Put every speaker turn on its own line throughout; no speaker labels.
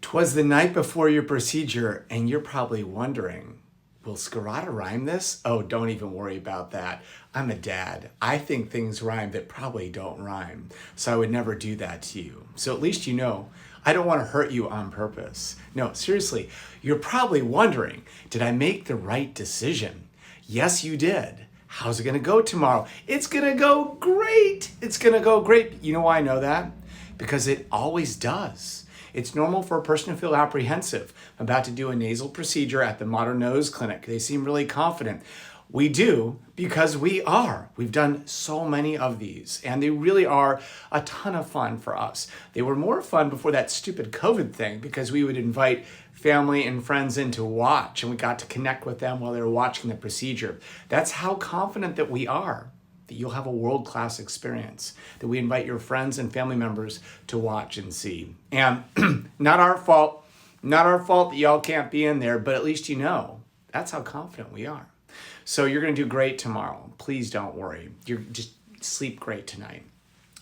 'Twas the night before your procedure, and you're probably wondering, will Scarata rhyme this? Oh, don't even worry about that. I'm a dad. I think things rhyme that probably don't rhyme, so I would never do that to you. So at least you know I don't want to hurt you on purpose. No, seriously, you're probably wondering, did I make the right decision? Yes, you did. How's it going to go tomorrow? It's going to go great. It's going to go great. You know why I know that? Because it always does. It's normal for a person to feel apprehensive. I'm about to do a nasal procedure at the Modern Nose Clinic. They seem really confident. We do because we are. We've done so many of these, and they really are a ton of fun for us. They were more fun before that stupid COVID thing because we would invite family and friends in to watch, and we got to connect with them while they were watching the procedure. That's how confident that we are that you'll have a world-class experience, that we invite your friends and family members to watch and see. And not our fault that y'all can't be in there, but at least you know that's how confident we are. So you're going to do great tomorrow. Please don't worry. You're just sleep great tonight.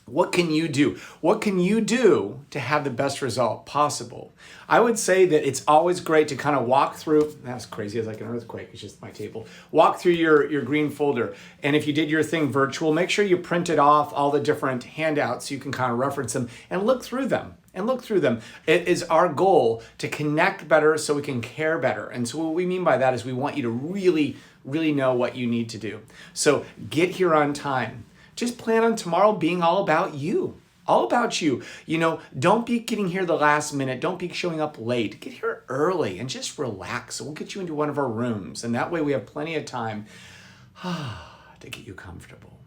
What can you do? What can you do to have the best result possible? I would say that it's always great to kind of walk through, that's crazy as like an earthquake, it's just my table. Walk through your green folder. And if you did your thing virtual, make sure you printed off all the different handouts so you can kind of reference them and look through them. It is our goal to connect better so we can care better. And so what we mean by that is we want you to really, really know what you need to do. So get here on time. Just plan on tomorrow being all about you. All about you. You know, don't be getting here the last minute. Don't be showing up late. Get here early and just relax. We'll get you into one of our rooms. And that way we have plenty of time to get you comfortable.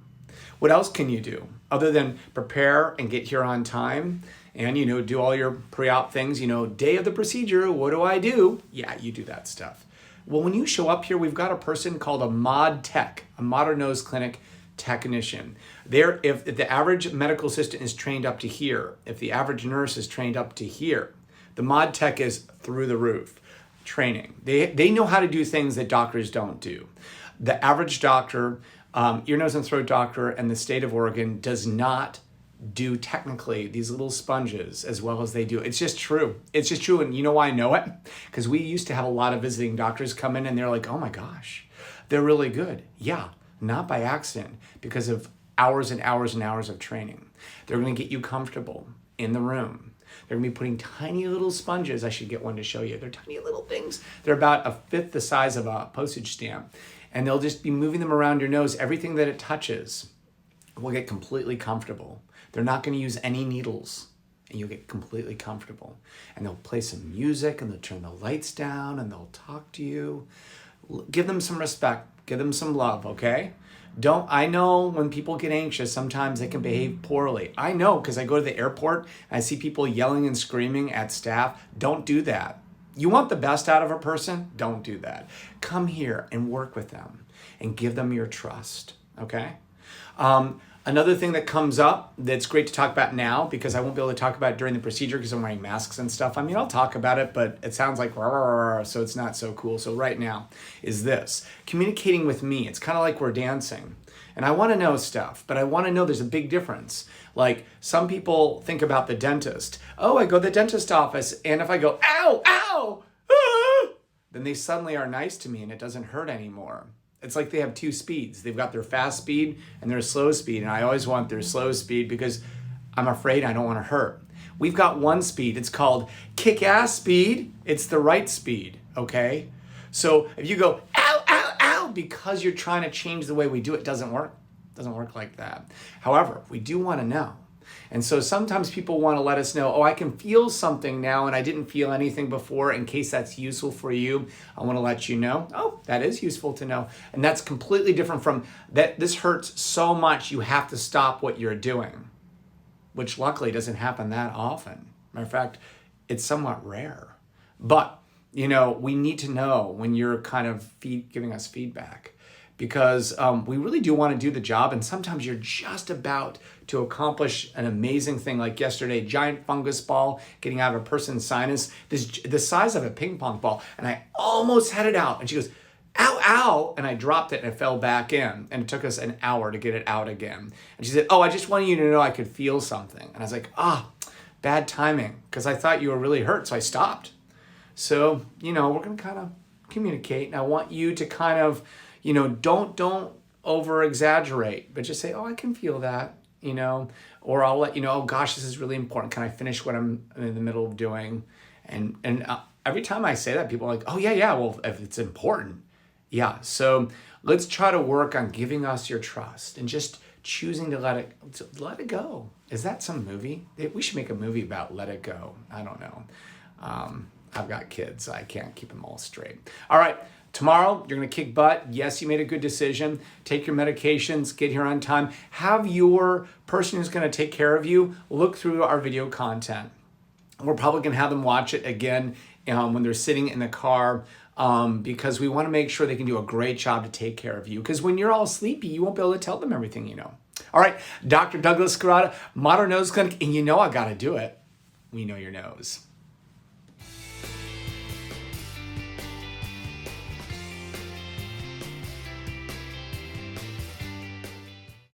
What else can you do other than prepare and get here on time and, you know, do all your pre-op things? You know, day of the procedure, what do I do? Yeah, you do that stuff. Well, when you show up here, we've got a person called a mod tech, a Modern Nose Clinic technician. If the average medical assistant is trained up to here, if the average nurse is trained up to here, the mod tech is through the roof training. They know how to do things that doctors don't do. The average doctor, ear, nose, and throat doctor in the state of Oregon does not do technically these little sponges as well as they do. It's just true. It's just true. And you know why I know it? Because we used to have a lot of visiting doctors come in and they're like, oh my gosh, they're really good. Yeah. Not by accident, because of hours and hours and hours of training. They're going to get you comfortable in the room. They're going to be putting tiny little sponges. I should get one to show you. They're tiny little things. They're about a fifth the size of a postage stamp. And they'll just be moving them around your nose. Everything that it touches will get completely comfortable. They're not going to use any needles. And you'll get completely comfortable. And they'll play some music and they'll turn the lights down and they'll talk to you. Give them some respect. Give them some love, okay? I know when people get anxious, sometimes they can behave poorly. I know because I go to the airport and I see people yelling and screaming at staff. Don't do that. You want the best out of a person? Don't do that. Come here and work with them and give them your trust, okay? Another thing that comes up that's great to talk about now, because I won't be able to talk about it during the procedure because I'm wearing masks and stuff. I mean, I'll talk about it, but it sounds like rah, rah, rah, so it's not so cool. So right now is this. Communicating with me. It's kind of like we're dancing. And I want to know stuff, but I want to know there's a big difference. Like some people think about the dentist. Oh, I go to the dentist office, and if I go, ow, ow, ah, then they suddenly are nice to me and it doesn't hurt anymore. It's like they have two speeds. They've got their fast speed and their slow speed. And I always want their slow speed because I'm afraid I don't want to hurt. We've got one speed. It's called kick-ass speed. It's the right speed, okay? So if you go, ow, ow, ow, because you're trying to change the way we do it, it doesn't work. It doesn't work like that. However, we do want to know. And so sometimes people want to let us know, oh, I can feel something now and I didn't feel anything before. In case that's useful for you, I want to let you know, oh, that is useful to know. And that's completely different from that. This hurts so much you have to stop what you're doing, which luckily doesn't happen that often. Matter of fact, it's somewhat rare. But, you know, we need to know when you're kind of giving us feedback. Because we really do want to do the job, and sometimes you're just about to accomplish an amazing thing, like yesterday, giant fungus ball getting out of a person's sinus, the size of a ping pong ball, and I almost had it out, and she goes, ow, ow, and I dropped it and it fell back in, and it took us an hour to get it out again. And she said, oh, I just wanted you to know I could feel something. And I was like, bad timing because I thought you were really hurt, so I stopped. So, we're going to kind of communicate. And I want you to kind of, don't over exaggerate, but just say, oh, I can feel that, or I'll let you know, oh gosh, this is really important. Can I finish what I'm in the middle of doing? And every time I say that, people are like, oh yeah, well, if it's important. Yeah. So let's try to work on giving us your trust and just choosing to let it go. Is that some movie? We should make a movie about let it go. I don't know. I've got kids. I can't keep them all straight. All right. Tomorrow, you're going to kick butt. Yes, you made a good decision. Take your medications. Get here on time. Have your person who's going to take care of you look through our video content. We're probably going to have them watch it again when they're sitting in the car because we want to make sure they can do a great job to take care of you. Because when you're all sleepy, you won't be able to tell them everything you know. All right, Dr. Douglas Scarata, Modern Nose Clinic, and I got to do it. We know your nose.